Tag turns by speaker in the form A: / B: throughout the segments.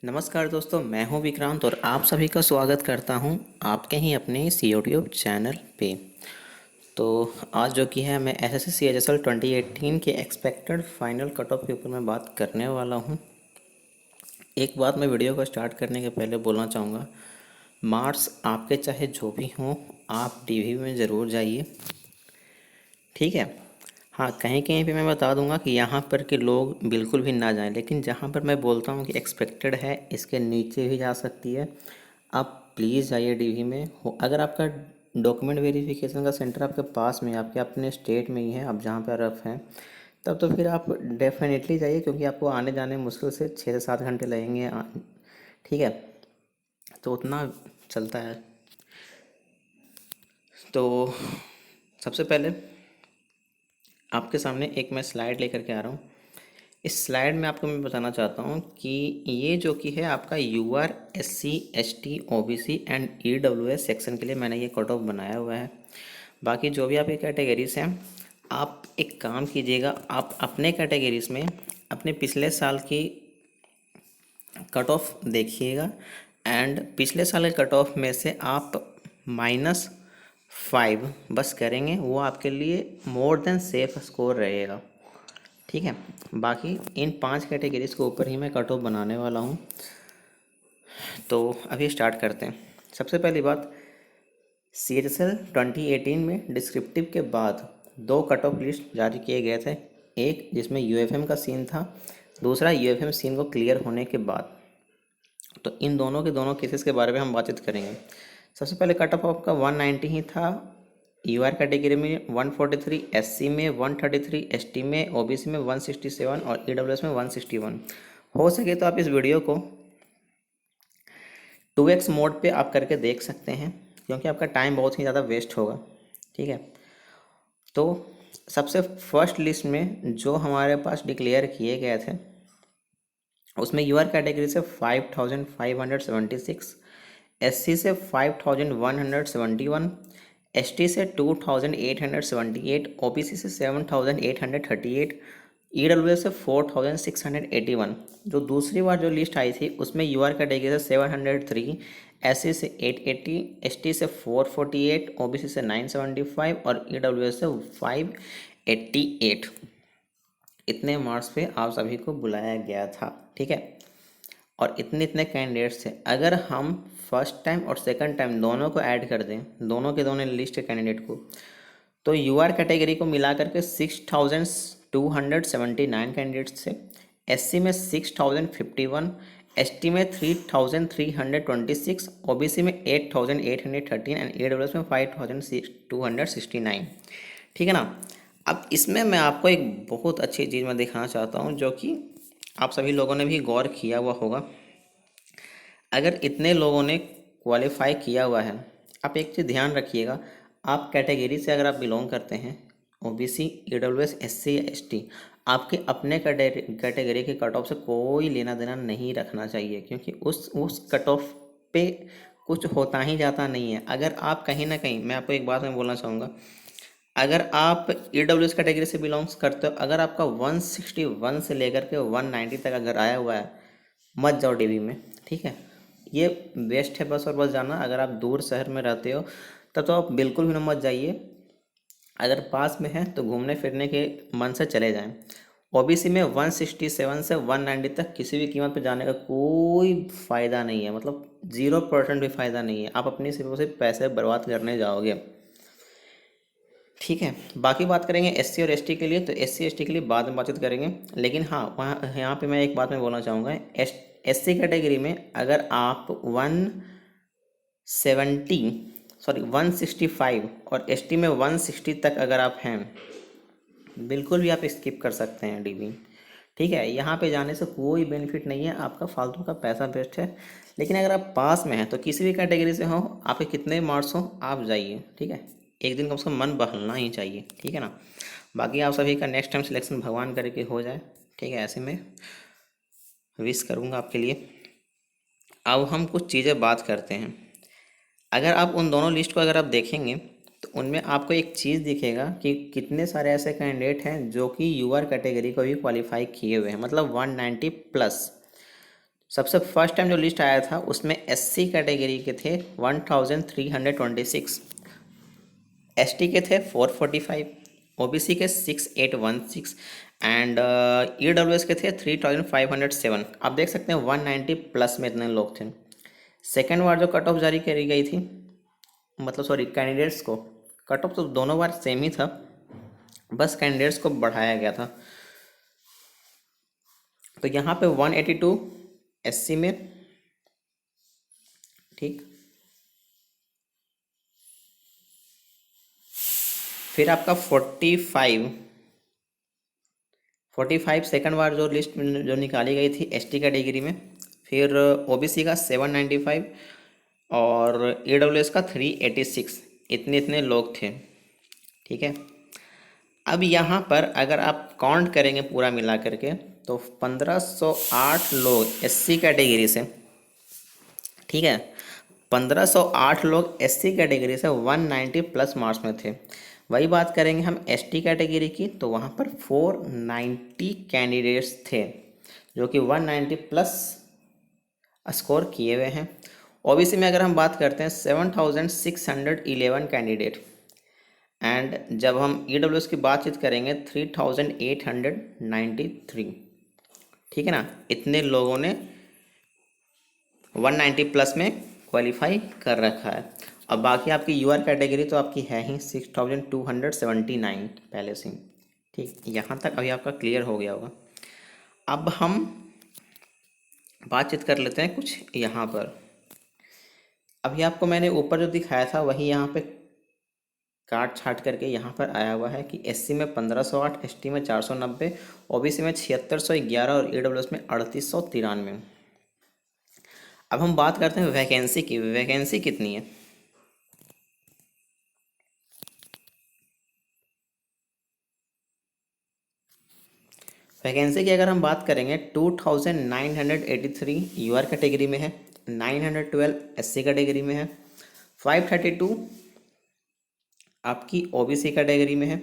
A: नमस्कार दोस्तों, मैं हूं विक्रांत और आप सभी का स्वागत करता हूं आपके ही अपने इस यूट्यूब चैनल पे। तो आज जो कि है मैं एसएससी सीएचएसएल 2018 के एक्सपेक्टेड फाइनल कट ऑफ के ऊपर मैं बात करने वाला हूं। एक बात मैं वीडियो को स्टार्ट करने के पहले बोलना चाहूँगा, मार्क्स आपके चाहे जो भी हों, आप डीवी में ज़रूर जाइए, ठीक है। हाँ, कहीं कहीं पे मैं बता दूंगा कि यहाँ पर के लोग बिल्कुल भी ना जाएं, लेकिन जहाँ पर मैं बोलता हूँ कि एक्सपेक्टेड है, इसके नीचे भी जा सकती है। आप प्लीज़ जाइए डीवी में। हो अगर आपका डॉक्यूमेंट वेरिफिकेशन का सेंटर आपके पास में है, आपके अपने स्टेट में ही है, आप जहाँ पर रफ हैं, तब तो फिर आप डेफिनेटली जाइए, क्योंकि आपको आने जाने में मुश्किल से 6 से 7 घंटे लगेंगे। ठीक है, तो उतना चलता है। तो सबसे पहले आपके सामने एक मैं स्लाइड लेकर के आ रहा हूँ। इस स्लाइड में आपको मैं बताना चाहता हूँ कि ये जो कि है आपका UR SC ST OBC and EWS section के लिए मैंने ये कट ऑफ बनाया हुआ है। बाकी जो भी आपकी कैटेगरीज हैं, आप एक काम कीजिएगा, आप अपने कैटेगरीज में अपने पिछले साल की कट ऑफ देखिएगा एंड पिछले साल के कट ऑफ में से आप -5 बस करेंगे, वो आपके लिए मोर देन सेफ स्कोर रहेगा, ठीक है। बाकी इन 5 कैटेगरीज के ऊपर ही मैं कट ऑफ बनाने वाला हूँ। तो अभी स्टार्ट करते हैं। सबसे पहली बात, सीएचएसएल 2018 में डिस्क्रिप्टिव के बाद 2 कट ऑफ लिस्ट जारी किए गए थे। एक जिसमें यूएफएम का सीन था, दूसरा यूएफएम सीन को क्लियर होने के बाद। तो इन दोनों के दोनों केसेस के बारे में हम बातचीत करेंगे। सबसे पहले कट ऑफ आपका 190 ही था। यूआर कैटेगरी में 143, एससी में 133, एसटी में ओबीसी में 167 और ईडब्ल्यूएस में 161। हो सके तो आप इस वीडियो को 2x मोड पे आप करके देख सकते हैं, क्योंकि आपका टाइम बहुत ही ज़्यादा वेस्ट होगा, ठीक है। तो सबसे फर्स्ट लिस्ट में जो हमारे पास डिक्लेयर किए गए थे, उसमें यूआर कैटेगरी से 5576, एससी से 5171, एसटी से 2878, ओबीसी से 7838, ईडब्ल्यूएस से 4681। जो दूसरी बार जो लिस्ट आई थी उसमें यूआर कैटेगरी से 703, एससी से 880, एसटी से 448, ओबीसी से 975 और ईडब्ल्यूएस से 588। इतने मार्क्स पे आप सभी को बुलाया गया था, ठीक है। और इतने इतने कैंडिडेट्स थे। अगर हम फर्स्ट टाइम और सेकंड टाइम दोनों को ऐड कर दें, दोनों के दोनों लिस्ट के कैंडिडेट को, तो यूआर कैटेगरी को मिला करके 6279 कैंडिडेट्स थे। एससी में 6051, एसटी में 3326, ओबीसी में 8813 एंड ईडब्ल्यूएस में 5269, ठीक है ना। अब इसमें मैं आपको एक बहुत अच्छी चीज़ मैं दिखाना चाहता हूँ, जो कि आप सभी लोगों ने भी गौर किया हुआ होगा। अगर इतने लोगों ने क्वालिफाई किया हुआ है, आप एक चीज़ ध्यान रखिएगा, आप कैटेगरी से अगर आप बिलोंग करते हैं, ओबीसी, ईडब्ल्यूएस, एससी या एसटी, आपके अपने कैटेगरी के कट ऑफ से कोई लेना देना नहीं रखना चाहिए, क्योंकि उस कट ऑफ पे कुछ होता ही जाता नहीं है। अगर आप कहीं ना कहीं, मैं आपको एक बात मैं बोलना चाहूँगा, अगर आप ईडब्ल्यूएस कैटेगरी से बिलोंग्स करते हो, अगर आपका 161 से लेकर के 190 तक अगर आया हुआ है, मत जाओ डीवी में, ठीक है। ये बेस्ट है बस और बस जाना। अगर आप दूर शहर में रहते हो तब तो आप बिल्कुल भी ना मत जाइए। अगर पास में है तो घूमने फिरने के मन से चले जाएं। ओबीसी में 167 से 190 तक किसी भी कीमत पर जाने का कोई फ़ायदा नहीं है, मतलब 0% भी फ़ायदा नहीं है। आप अपनी सिर्फ और सिर्फ पैसे बर्बाद करने जाओगे, ठीक है। बाकी बात करेंगे एससी और एसटी के लिए, तो एससी एसटी के लिए बाद में बातचीत करेंगे। लेकिन हाँ, वहाँ यहाँ पे मैं एक बात मैं बोलना चाहूँगा, एससी कैटेगरी में अगर आप 165 और एसटी में 160 तक अगर आप हैं, बिल्कुल भी आप स्किप कर सकते हैं डीबी, ठीक है। यहाँ पे जाने से कोई बेनिफिट नहीं है, आपका फालतू का पैसा वेस्ट है। लेकिन अगर आप पास में हैं तो किसी भी कैटेगरी से हो, आपके कितने मार्क्स हो, आप जाइए, ठीक है। एक दिन कम से कम मन बहलना ही चाहिए, ठीक है ना। बाकी आप सभी का नेक्स्ट टाइम सिलेक्शन भगवान करे कि हो जाए, ठीक है। ऐसे में विश करूँगा आपके लिए। अब हम कुछ चीज़ें बात करते हैं। अगर आप उन दोनों लिस्ट को अगर आप देखेंगे, तो उनमें आपको एक चीज़ दिखेगा कि कितने सारे ऐसे कैंडिडेट हैं जो कि यूआर कैटेगरी को भी क्वालिफाई किए हुए हैं, मतलब 190 प्लस। सबसे फर्स्ट टाइम जो लिस्ट आया था उसमें एससी कैटेगरी के थे 1326, एसटी के थे 445, ओबीसी के 6816 एंड ईडब्ल्यूएस के थे 3507। आप देख सकते हैं 190 प्लस में इतने लोग थे। सेकेंड बार जो कट ऑफ जारी करी गई थी, मतलब सॉरी कैंडिडेट्स को, कट ऑफ तो दोनों बार सेम ही था, बस कैंडिडेट्स को बढ़ाया गया था। तो यहाँ पे 182 एससी में, ठीक। फिर आपका 45 सेकंड बार जो लिस्ट जो निकाली गई थी एसटी कैटेगरी में। फिर ओबीसी का 795 और ईडब्ल्यूएस का 386। इतने इतने लोग थे, ठीक है। अब यहाँ पर अगर आप काउंट करेंगे पूरा मिला करके तो 1508 लोग एससी कैटेगरी से, ठीक है, 1508 लोग एससी कैटेगरी से 190 प्लस मार्क्स में थे। वही बात करेंगे हम एसटी कैटेगरी की तो वहाँ पर 490 कैंडिडेट्स थे जो कि 190 प्लस स्कोर किए हुए हैं। ओबीसी में अगर हम बात करते हैं 7611 कैंडिडेट, एंड जब हम ईडब्ल्यूएस की बातचीत करेंगे 3893, ठीक है ना। इतने लोगों ने 190 प्लस में क्वालिफाई कर रखा है। अब बाकी आपकी यूआर कैटेगरी तो आपकी है ही 6279 पहले से, ठीक। यहाँ तक अभी आपका क्लियर हो गया होगा। अब हम बातचीत कर लेते हैं कुछ यहाँ पर। अभी आपको मैंने ऊपर जो दिखाया था वही यहाँ पे काट छाट करके यहाँ पर आया हुआ है कि एससी में 1508, एसटी में 490, ओबीसी में 7611 और ईडब्ल्यूएस में 3893। अब हम बात करते हैं वैकेंसी की। वैकेंसी कितनी है? वैकेंसी की अगर हम बात करेंगे 2983 यूआर कैटेगरी में है, 912 एससी कैटेगरी में है, 532 आपकी ओबीसी कैटेगरी में है,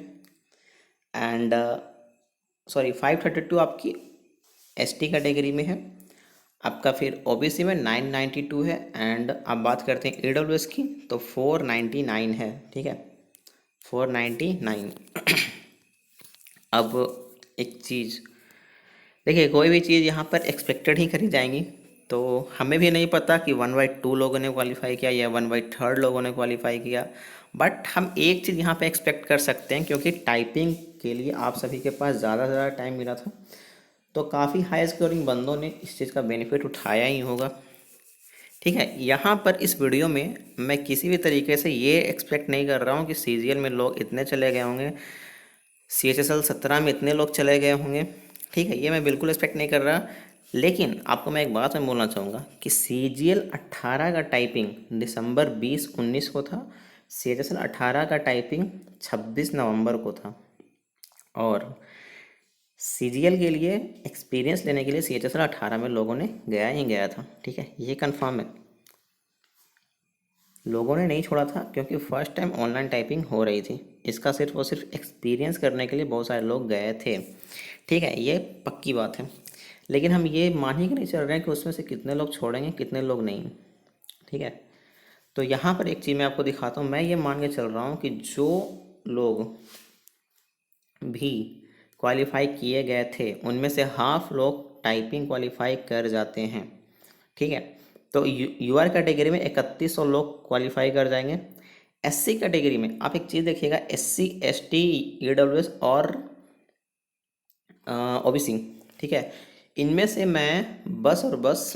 A: एंड सॉरी 532 आपकी एसटी कैटेगरी में है आपका। फिर ओबीसी में 992 है, एंड अब बात करते हैं ईडब्ल्यूएस की तो 499 है, ठीक है, 499। अब एक चीज़ देखिए, कोई भी चीज़ यहाँ पर एक्सपेक्टेड ही करी जाएंगी, तो हमें भी नहीं पता कि 1/2 लोगों ने क्वालिफाई किया या 1/3 लोगों ने क्वालिफाई किया, बट हम एक चीज़ यहाँ पे एक्सपेक्ट कर सकते हैं क्योंकि टाइपिंग के लिए आप सभी के पास ज़्यादा से ज़्यादा टाइम मिला था, तो काफ़ी हाई स्कोरिंग बंदों ने इस चीज़ का बेनिफिट उठाया ही होगा, ठीक है। यहाँ पर इस वीडियो में मैं किसी भी तरीके से ये एक्सपेक्ट नहीं कर रहा हूँ कि सीजीएल में लोग इतने चले गए होंगे, CHSL 17 में इतने लोग चले गए होंगे, ठीक है, ये मैं बिल्कुल एक्सपेक्ट नहीं कर रहा। लेकिन आपको मैं एक बात मैं बोलना चाहूँगा कि CGL 18 का टाइपिंग दिसंबर 2019 को था, CHSL 18 का टाइपिंग 26 नवंबर को था, और CGL के लिए एक्सपीरियंस लेने के लिए CHSL 18 में लोगों ने गया ही गया था, ठीक है, ये कंफर्म है। लोगों ने नहीं छोड़ा था क्योंकि फर्स्ट टाइम ऑनलाइन टाइपिंग हो रही थी, इसका सिर्फ और सिर्फ एक्सपीरियंस करने के लिए बहुत सारे लोग गए थे, ठीक है, ये पक्की बात है। लेकिन हम ये मान ही के नहीं चल रहे हैं कि उसमें से कितने लोग छोड़ेंगे कितने लोग नहीं, ठीक है। तो यहाँ पर एक चीज़ मैं आपको दिखाता हूँ। मैं ये मान के चल रहा हूँ कि जो लोग भी क्वालिफाई किए गए थे उनमें से हाफ लोग टाइपिंग क्वालिफाई कर जाते हैं, ठीक है। तो यूआर कैटेगरी में 3100 लोग क्वालिफाई कर जाएंगे। एससी कैटेगरी में आप एक चीज़ देखिएगा, एससी, एसटी, ईडब्ल्यूएस और ओबीसी, ठीक है, इनमें से मैं बस और बस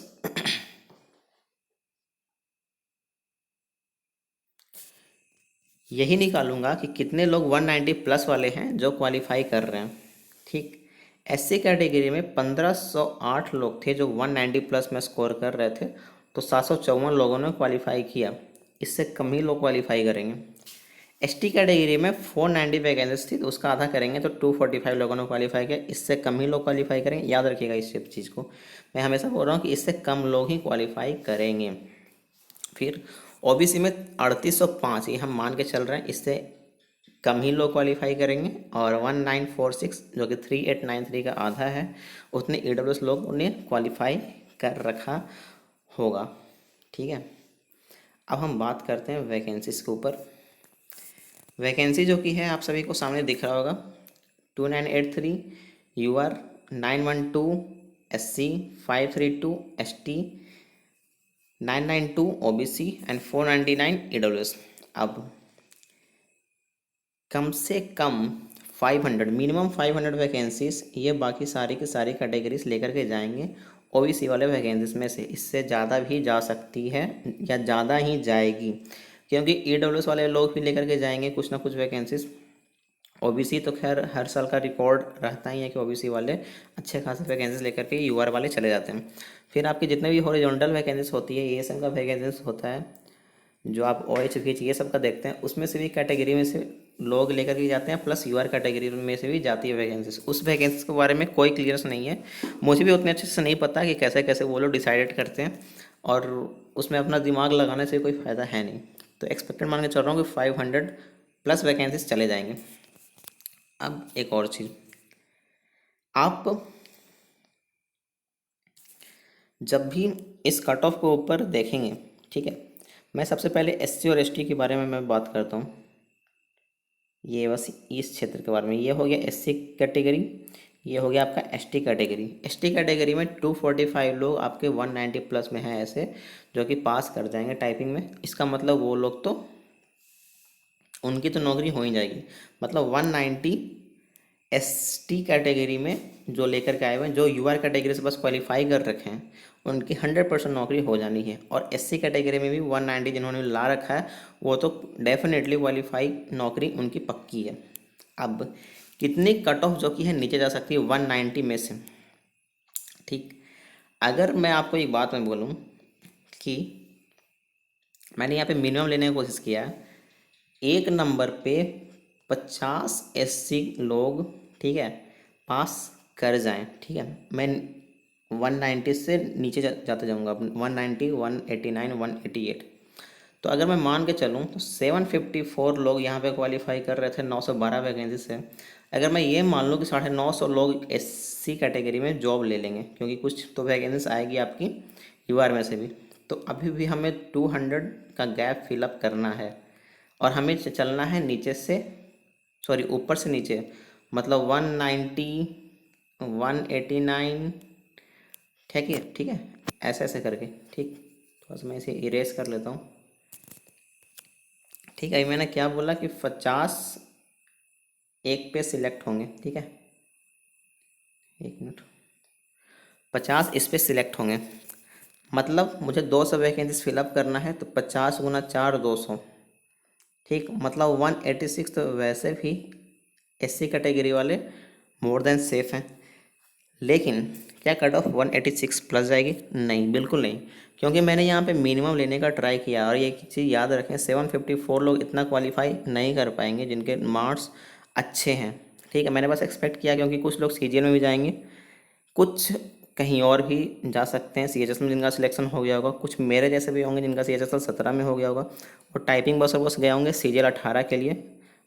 A: यही निकालूंगा कि कितने लोग 190 प्लस वाले हैं जो क्वालिफाई कर रहे हैं, ठीक। एससी कैटेगरी में 1508 लोग थे जो 190 प्लस में स्कोर कर रहे थे, तो 754 लोगों ने क्वालिफाई किया, इससे कम ही लोग क्वालिफाई करेंगे। एसटी कैटेगरी में 490 वैकेंसीज थी तो उसका आधा करेंगे तो 245 लोगों ने क्वालिफाई किया, इससे कम ही लोग क्वालिफाई करेंगे। याद रखिएगा इस चीज़ को, मैं हमेशा बोल रहा हूँ कि इससे कम लोग ही क्वालिफाई करेंगे। फिर ओबीसी में 3805, ये हम मान के चल रहे हैं, इससे कम ही लोग क्वालिफाई करेंगे, और 1946 जो कि 3893 का आधा है, उतने ईडब्ल्यूएस लोग उन्हें क्वालिफाई कर रखा होगा। ठीक है, अब हम बात करते हैं वैकेंसीज के ऊपर। वैकेंसी जो कि है आप सभी को सामने दिख रहा होगा, 2983 UR, 912 SC, 532 ST, 992 OBC and 499 EWS। अब कम से कम 500, मिनिमम 500 वैकेंसीज ये बाकी सारी की सारी कैटेगरीज लेकर के जाएंगे ओबीसी वाले वैकेंसीज में से। इससे ज़्यादा भी जा सकती है या ज़्यादा ही जाएगी, क्योंकि ईडब्ल्यूएस वाले लोग भी लेकर के जाएंगे कुछ ना कुछ वैकेंसीज। ओबीसी तो खैर हर साल का रिकॉर्ड रहता ही है कि ओबीसी वाले अच्छे खासे वैकेंसीज लेकर के यूआर वाले चले जाते हैं। फिर आपके जितने भी हॉरिजॉन्टल वैकेंसीज होती है, एएसएम का वैकेंसीज होता है, जो आप OH ये सब का देखते हैं, उसमें से भी कैटेगरी में से लोग लेकर के जाते हैं, प्लस यूआर कैटेगरी में से भी जाती है वैकेंसीज। उस वैकेंसीज के बारे में कोई क्लियरेंस नहीं है, मुझे भी उतने अच्छे से नहीं पता कि कैसे कैसे वो लोग डिसाइडेड करते हैं, और उसमें अपना दिमाग लगाने से कोई फ़ायदा है नहीं। तो एक्सपेक्टेड मान के चल रहा हूँ कि 500 प्लस वैकेंसीज चले जाएंगे। अब एक और चीज़, आप जब भी इस कट ऑफ के ऊपर देखेंगे, ठीक है, मैं सबसे पहले एससी और एसटी के बारे में मैं बात करता हूँ। ये बस इस क्षेत्र के बारे में, ये हो गया एससी कैटेगरी, ये हो गया आपका एसटी कैटेगरी। एसटी कैटेगरी में 245 लोग आपके 190 प्लस में हैं ऐसे, जो कि पास कर जाएंगे टाइपिंग में। इसका मतलब वो लोग तो उनकी तो नौकरी हो ही जाएगी। मतलब 190 एसटी कैटेगरी में जो लेकर के आए हुए हैं, जो यूआर कैटेगरी से बस क्वालिफाई कर रखे हैं, उनकी 100% नौकरी हो जानी है। और एससी कैटेगरी में भी 190 जिन्होंने ला रखा है, वो तो डेफिनेटली क्वालिफाई नौकरी उनकी पक्की है। अब कितनी कट ऑफ जो कि है नीचे जा सकती है 190 में से, ठीक। अगर मैं आपको एक बात मैं बोलूँ कि मैंने यहाँ पे मिनिमम लेने की कोशिश किया है, एक नंबर पे 50 एससी लोग, ठीक है, पास कर जाएं, ठीक है। मैं 190 से नीचे जाते जाऊंगा, 190, 189, 188। तो अगर मैं मान के चलूँ तो 754 लोग यहाँ पे क्वालिफाई कर रहे थे 912 वैकेंसी से। अगर मैं ये मान लूँ कि 950 लोग एससी कैटेगरी में जॉब ले लेंगे, क्योंकि कुछ तो वैकेंसी आएगी आपकी यूआर में से भी, तो अभी भी हमें 200 का गैप फिलअप करना है। और हमें चलना है नीचे से, सॉरी ऊपर से नीचे, मतलब 190, 189, ठीक है, ठीक है, ऐसे ऐसे करके, ठीक। थोड़ा सा मैं इसे इरेज कर लेता हूँ, ठीक है। मैंने क्या बोला कि 50 एक पे सिलेक्ट होंगे, ठीक है, एक मिनट, 50 इस पे सिलेक्ट होंगे। मतलब मुझे 200 वैकेंसीज फिलअप करना है, तो 50 गुना 4 200, ठीक। मतलब 186। तो वैसे भी एससी कैटेगरी वाले मोर देन सेफ हैं। लेकिन क्या कट ऑफ 186 प्लस जाएगी? नहीं, बिल्कुल नहीं, क्योंकि मैंने यहाँ पे मिनिमम लेने का ट्राई किया। और ये चीज़ याद रखें, 754 लोग इतना क्वालिफाई नहीं कर पाएंगे जिनके मार्क्स अच्छे हैं, ठीक है। मैंने बस एक्सपेक्ट किया, क्योंकि कुछ लोग सीजीएल में भी जाएंगे, कुछ कहीं और भी जा सकते हैं, सीएचएस में जिनका सिलेक्शन हो गया होगा, कुछ मेरे जैसे भी होंगे जिनका सीएचएस 17 में हो गया होगा, और टाइपिंग बस और बस गए होंगे सीजीएल 18 के लिए।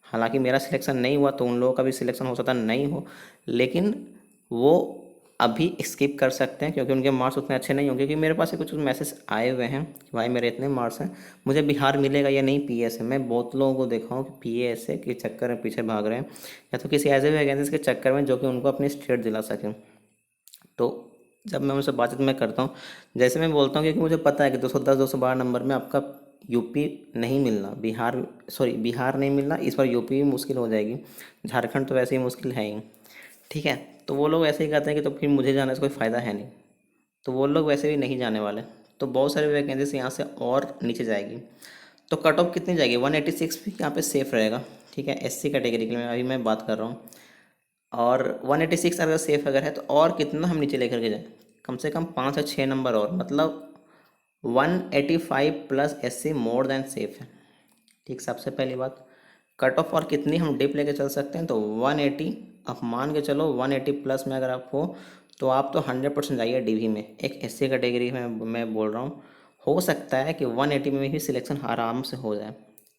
A: हालांकि मेरा सिलेक्शन नहीं हुआ, तो उन लोगों का भी सिलेक्शन हो सकता नहीं हो, लेकिन वो अभी स्किप कर सकते हैं, क्योंकि उनके मार्क्स उतने अच्छे नहीं होंगे। क्योंकि मेरे पास कुछ मैसेज आए हुए हैं कि भाई मेरे इतने मार्क्स हैं, मुझे बिहार मिलेगा या नहीं पीएस है। मैं बहुत लोगों को देखा हूँ कि पीएस के चक्कर में पीछे भाग रहे हैं, या तो किसी ऐसे वैकेंसीज के चक्कर में जो कि उनको अपनी स्टेट दिला सकें। तो जब मैं उनसे बातचीत मैं करता हूँ, जैसे मैं बोलता हूँ, क्योंकि मुझे पता है कि 210 212 नंबर में आपका यूपी नहीं मिलना, बिहार, सॉरी बिहार नहीं मिलना, इस बार यूपी भी मुश्किल हो जाएगी, झारखंड तो वैसे ही मुश्किल है ही, ठीक है। तो वो लोग ऐसे ही कहते हैं कि तो फिर मुझे जाने से कोई फ़ायदा है नहीं, तो वो लोग वैसे भी नहीं जाने वाले। तो बहुत सारी वैकेंसीज यहाँ से और नीचे जाएगी। तो कट ऑफ कितनी जाएगी? 186 भी यहाँ पे सेफ रहेगा, ठीक है, एससी कैटेगरी के लिए अभी मैं बात कर रहा हूँ। और 186 अगर सेफ अगर है, तो और कितना हम नीचे लेकर के जाएं? कम से कम 5 से 6 नंबर और, मतलब 185 plus SC more than safe है, ठीक। सबसे पहली बात, कट ऑफ और कितनी हम डिप लेके चल सकते हैं? तो 180, आप मान के चलो 180 प्लस में अगर आप तो आप तो 100% जाइए डीवी में। एक एससी कैटेगरी में मैं बोल रहा हूँ, हो सकता है कि 180 में भी सिलेक्शन आराम से हो जाए,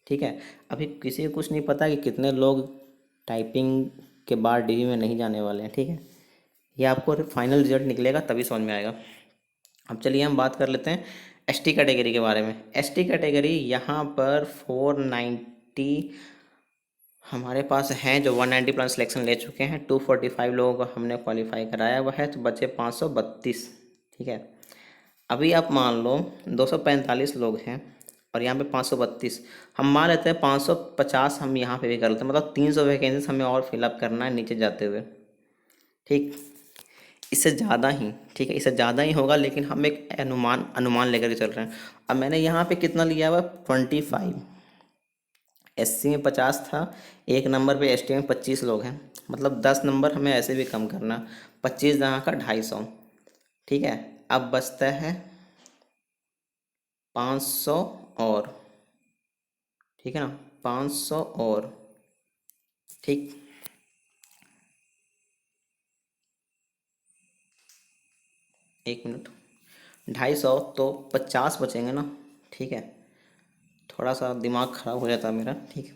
A: ठीक है। अभी किसी को कुछ नहीं पता कि कितने लोग टाइपिंग के बाद डीवी में नहीं जाने वाले हैं, ठीक है। ये आपको फाइनल रिजल्ट निकलेगा तभी समझ में आएगा। अब चलिए हम बात कर लेते हैं एसटी कैटेगरी के बारे में। एसटी कैटेगरी यहाँ पर 490 हमारे पास हैं जो 190 प्लस सिलेक्शन ले चुके हैं। 245 लोगों को हमने क्वालिफाई कराया हुआ है, तो बचे 532। ठीक है, अभी आप मान लो 245 लोग हैं और यहाँ पे 532, हम मान लेते हैं 550 हम यहाँ पे भी कर लेते हैं, मतलब 300 वैकेंसीज हमें और फिलअप करना है नीचे जाते हुए। ठीक, इससे ज़्यादा ही, ठीक है, इससे ज़्यादा ही होगा, लेकिन हम एक अनुमान अनुमान लेकर के चल रहे हैं। अब मैंने यहाँ पे कितना लिया हुआ, 25। एससी में 50 था, एक नंबर पे एसटी में 25 लोग हैं, मतलब 10 नंबर हमें ऐसे भी कम करना। 25 जहाँ का 250। ठीक है, अब बचता है 500 और, ठीक है ना, 500 और। ठीक, एक मिनट, 250 तो 50 बचेंगे ना। ठीक है, थोड़ा सा दिमाग ख़राब हो जाता है मेरा। ठीक है,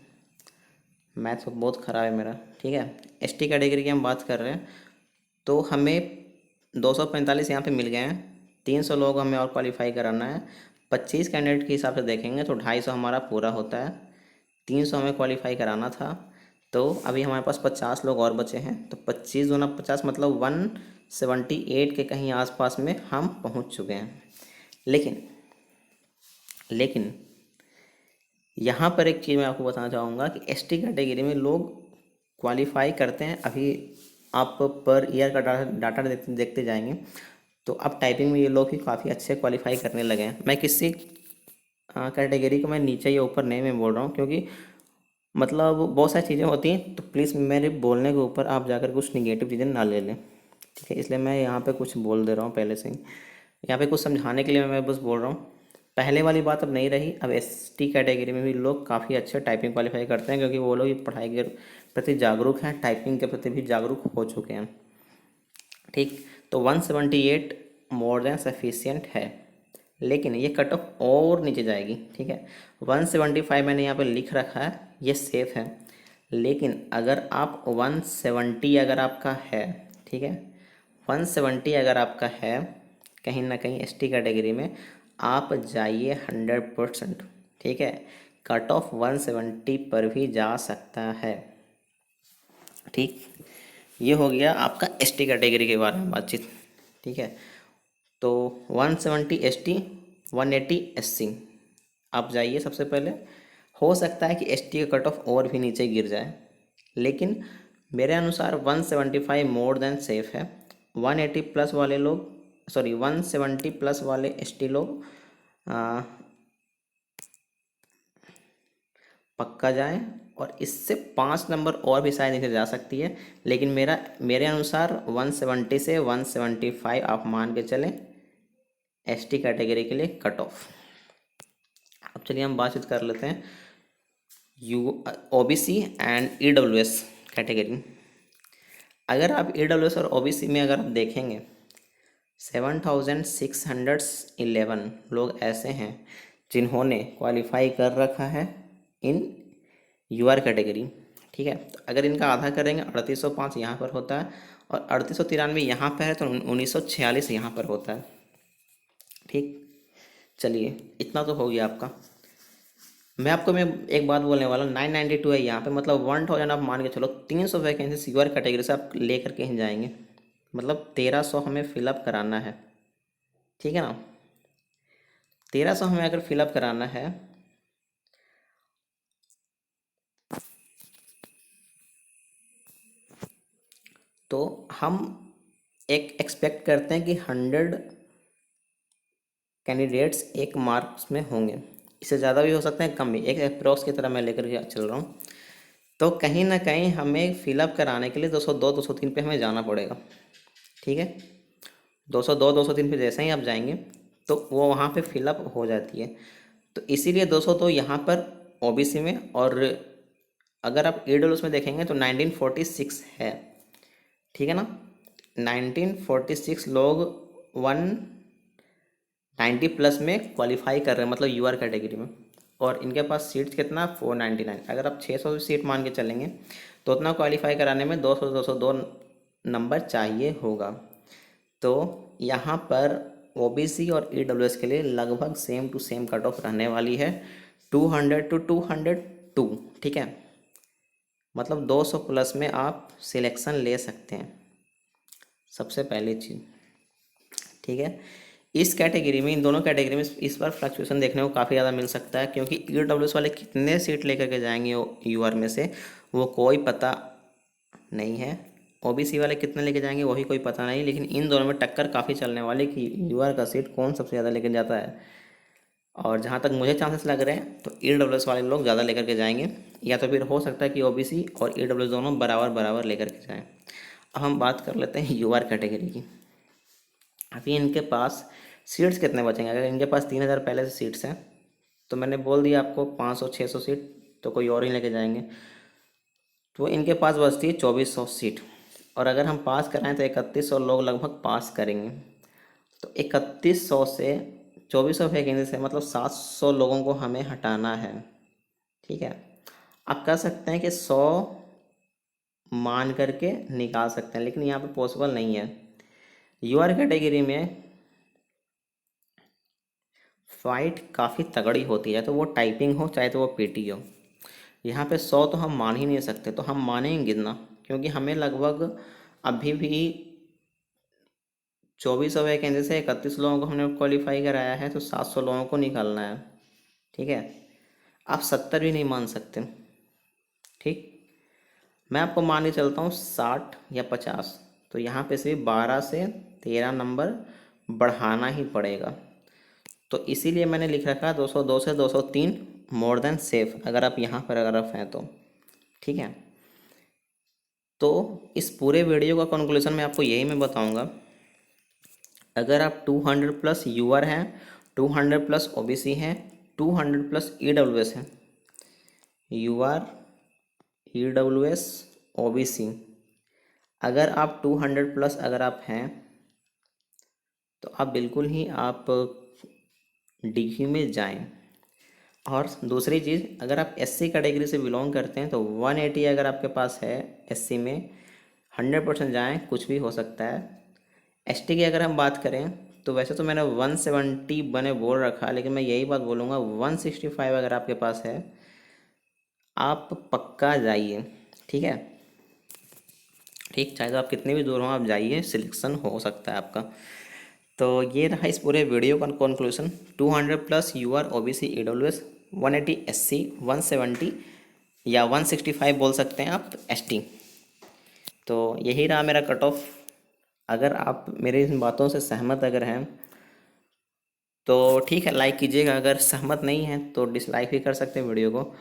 A: मैथ तो बहुत ख़राब है मेरा। ठीक है, एसटी कैटेगरी की हम बात कर रहे हैं, तो हमें 245 यहाँ पे मिल गए हैं। 300 लोग हमें और क्वालिफाई कराना है। 25 कैंडिडेट के हिसाब से देखेंगे तो 250 हमारा पूरा होता है। 300 हमें क्वालिफाई कराना था, तो अभी हमारे पास 50 लोग और बचे हैं, तो 25 दूना 50, मतलब 178 के कहीं आसपास में हम पहुंच चुके हैं। लेकिन लेकिन यहाँ पर एक चीज़ मैं आपको बताना चाहूँगा कि एसटी कैटेगरी में लोग क्वालिफाई करते हैं। अभी आप पर ईयर का डाटा देखते जाएंगे, तो अब टाइपिंग में ये लोग भी काफ़ी अच्छे क्वालिफाई करने लगे हैं। मैं किसी कैटेगरी को मैं नीचे या ऊपर नहीं मैं बोल रहा हूँ, क्योंकि मतलब बहुत सारी चीज़ें होती हैं, तो प्लीज़ मेरे बोलने के ऊपर आप जाकर कुछ निगेटिव चीज़ें ना ले लें। ठीक है, इसलिए मैं यहाँ पे कुछ बोल दे रहा हूँ पहले से ही। यहाँ पे कुछ समझाने के लिए मैं बस बोल रहा हूँ। पहले वाली बात अब नहीं रही, अब एसटी कैटेगरी में भी लोग काफ़ी अच्छे टाइपिंग क्वालिफाई करते हैं, क्योंकि वो लोग पढ़ाई के प्रति जागरूक हैं, टाइपिंग के प्रति भी जागरूक हो चुके हैं। ठीक, तो 178 मोर देन सफिशियंट है, लेकिन ये कट ऑफ और नीचे जाएगी। ठीक है, 175 मैंने यहाँ पे लिख रखा है, ये सेफ है। लेकिन अगर आप 170 अगर आपका है, ठीक है, 170 अगर आपका है कहीं ना कहीं एसटी कैटेगरी में, आप जाइए 100%। ठीक है, कट ऑफ 170 पर भी जा सकता है। ठीक, ये हो गया आपका एसटी कैटेगरी के बारे में बातचीत। ठीक है, तो 170 एसटी, 180 एससी। आप जाइए सबसे पहले। हो सकता है कि एसटी का कट ऑफ और भी नीचे गिर जाए, लेकिन मेरे अनुसार 175 मोर देन सेफ है। 180 प्लस वाले लोग, सॉरी 170 प्लस वाले एसटी लोग पक्का जाएं, और इससे 5 नंबर और भी शायद नीचे जा सकती है, लेकिन मेरे अनुसार 170 से 175 आप मान के चलें एसटी कैटेगरी के लिए कट ऑफ। अब चलिए हम बातचीत कर लेते हैं ओबीसी एंड ईडब्ल्यूएस कैटेगरी। अगर आप ईडब्ल्यूएस और ओबीसी में अगर आप देखेंगे, 7611 लोग ऐसे हैं जिन्होंने क्वालिफाई कर रखा है इन यूआर कैटेगरी। ठीक है, तो अगर इनका आधा करेंगे 3805 यहाँ पर होता है, और 3893 यहाँ पर है, तो 1946 यहाँ पर होता है। ठीक, चलिए इतना तो हो गया आपका। मैं एक बात बोलने वाला हूँ, 992 है यहाँ पे, मतलब 1000 आप मान के चलो, 300 वैकेंसी यूआर कैटेगरी से आप लेकर के ही जाएंगे, मतलब 1300 हमें फिलअप कराना है। ठीक है ना, 1300 हमें अगर फिलअप कराना है, तो हम एक एक्सपेक्ट करते हैं कि 100 कैंडिडेट्स एक मार्क्स में होंगे। इससे ज़्यादा भी हो सकते हैं, कम भी, एक अप्रोक्स की तरह मैं लेकर के चल रहा हूँ। तो कहीं ना कहीं हमें फिलअप कराने के लिए 202 203 पे हमें जाना पड़ेगा। ठीक है, 202 203 पे जैसे ही आप जाएंगे तो वो वहाँ पे फिलअप हो जाती है। तो इसीलिए 202 यहाँ पर ओबीसी में, और अगर आप ईडब्ल्यूएस में देखेंगे तो 1946 है। ठीक है ना, 1946 लोग 190 प्लस में क्वालिफाई कर रहे हैं, मतलब यूआर कैटेगरी में, और इनके पास सीट्स कितना, 499। अगर आप 600 सीट मान के चलेंगे तो उतना क्वालिफाई कराने में 202 नंबर चाहिए होगा। तो यहाँ पर ओबीसी और ईडब्ल्यूएस के लिए लगभग same to same cut off रहने वाली है, 200 to 202, ठीक है। मतलब 200 प्लस में आप सिलेक्शन ले सकते हैं, सबसे पहली चीज़, ठीक है। इस कैटेगरी में, इन दोनों कैटेगरी में इस बार फ्लक्चुएशन देखने को काफ़ी ज़्यादा मिल सकता है, क्योंकि ईडब्ल्यूएस वाले कितने सीट लेकर के जाएंगे यूआर में से वो कोई पता नहीं है, ओबीसी वाले कितने लेके जाएंगे वही कोई पता नहीं, लेकिन इन दोनों में टक्कर काफ़ी चलने वाली कि यूआर का सीट कौन सबसे ज़्यादा लेकर जाता है। और जहाँ तक मुझे चांसेस लग रहे हैं तो ईडब्ल्यूएस वाले लोग ज़्यादा लेकर के जाएंगे, या तो फिर हो सकता है कि ओबीसी और ईडब्ल्यूएस दोनों बराबर बराबर लेकर के जाएं। अब हम बात कर लेते हैं यूआर कैटेगरी की। अभी इनके पास सीट्स कितने बचेंगे। अगर इनके पास 3000 पहले से सीट्स हैं तो मैंने बोल दिया आपको 500-600 सीट तो कोई और ही लेके जाएंगे, तो इनके पास बचती है 2400 सीट। और अगर हम पास कराएं तो 3100 लोग लगभग पास करेंगे। तो 3100 से 2400 वैकेंसी से मतलब 700 लोगों को हमें हटाना है, ठीक है। आप कह सकते हैं कि 100 मान करके निकाल सकते हैं, लेकिन यहाँ पे पॉसिबल नहीं है। यूआर कैटेगरी में फाइट काफ़ी तगड़ी होती है, तो वो टाइपिंग हो चाहे तो वो पीटी हो। यहाँ पे 100 तो हम मान ही नहीं सकते, तो हम मानेंगे ना, क्योंकि हमें लगभग अभी भी 2400 वैकेंसी से 31 लोगों को हमने क्वालिफाई कराया है, तो 700 लोगों को निकालना है, ठीक है। आप 70 भी नहीं मान सकते, ठीक। मैं आपको मान के चलता हूँ 60 या 50, तो यहाँ पे से 12 से 13 नंबर बढ़ाना ही पड़ेगा। तो इसीलिए मैंने लिख रखा 202 से 203 मोर देन सेफ, अगर आप यहाँ पर अगर आप हैं तो, ठीक है। तो इस पूरे वीडियो का कंक्लूजन में आपको यही मैं बताऊंगा, अगर आप 200 प्लस यूआर हैं, 200 प्लस ओबीसी हैं, 200 प्लस ईडब्ल्यूएस हैं, यूआर, ईडब्ल्यूएस, ओबीसी, अगर आप 200 प्लस अगर आप हैं तो आप बिल्कुल ही आप डीक्यू में जाएं। और दूसरी चीज़, अगर आप एससी कैटेगरी से बिलोंग करते हैं तो 180 अगर आपके पास है एससी में, 100% जाएं, कुछ भी हो सकता है। एसटी की अगर हम बात करें तो वैसे तो मैंने 170 बने बोल रखा, लेकिन मैं यही बात बोलूँगा 165 अगर आपके पास है आप पक्का जाइए, ठीक है, ठीक। चाहे तो आप कितने भी दूर हों आप जाइए, सिलेक्शन हो सकता है आपका। तो ये रहा इस पूरे वीडियो का conclusion. 200 plus UR, OBC, EWS, 180 SC, 170 या 165 बोल सकते हैं आप एसटी। तो यही रहा मेरा कट ऑफ। अगर आप मेरी इन बातों से सहमत अगर हैं तो ठीक है, लाइक कीजिएगा, अगर सहमत नहीं है तो डिसलाइक भी कर सकते हैं वीडियो को।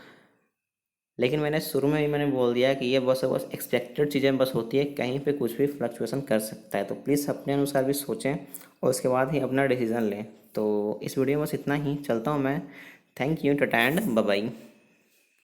A: लेकिन मैंने शुरू में ही मैंने बोल दिया कि ये बस एक्सपेक्टेड चीज़ें बस होती है, कहीं पे कुछ भी फ्लक्चुएसन कर सकता है, तो प्लीज़ अपने अनुसार भी सोचें और उसके बाद ही अपना डिसीज़न लें। तो इस वीडियो में बस इतना ही, चलता हूँ मैं। Thank you, tata and bye bye.